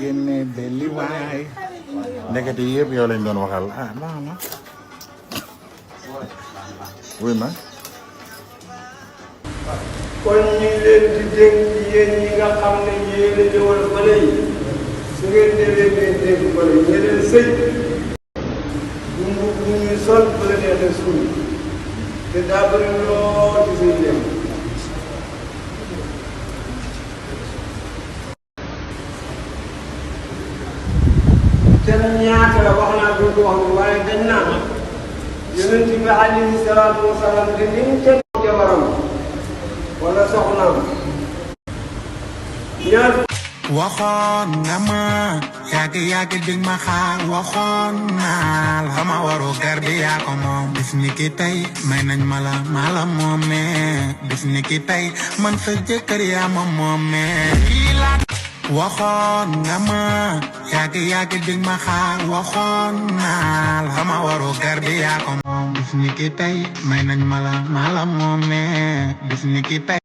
génne belli waay ndekete yëpp yow lañ doon waxal ah baax na wuy ma kon ñu ngi leen di dégg yéen ñi nga xam ne yéen a ñëwal fële yi su ngeen ñëwee ngeen dégg fële ñeneen sëy bu ñuy sol bu la neexee suul te daa bëri lool ci suy dem te ñaata la wax naa duñ ko wax ne waaye dañ naan yonent bi alayhi salaatu wa salaam de ni mu teg jabaram wala soxnaam ñaar waxoon nga ma yàgg dig ma xaar waxoon naa la sama waru gar bi yaa ko moom bis ni ki tey may nañ ma la moomee bis ni ki tey man sa jëkkër yaa ma moomee waxoon nga ma yàgg dig ma xaar waxoon naa la sama waru gar bi yaa ko moom bis ni ki tey may nañ ma la moomee bis ni ki tey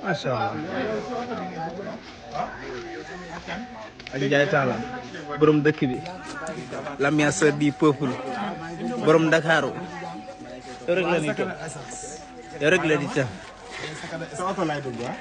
Masya Allah. Aji Njaay Taala borom dëkk bi l'ambianceur du peuple borom Dakaru yow rek la di tëb yow rek la di tëb sa oto lay dugg ah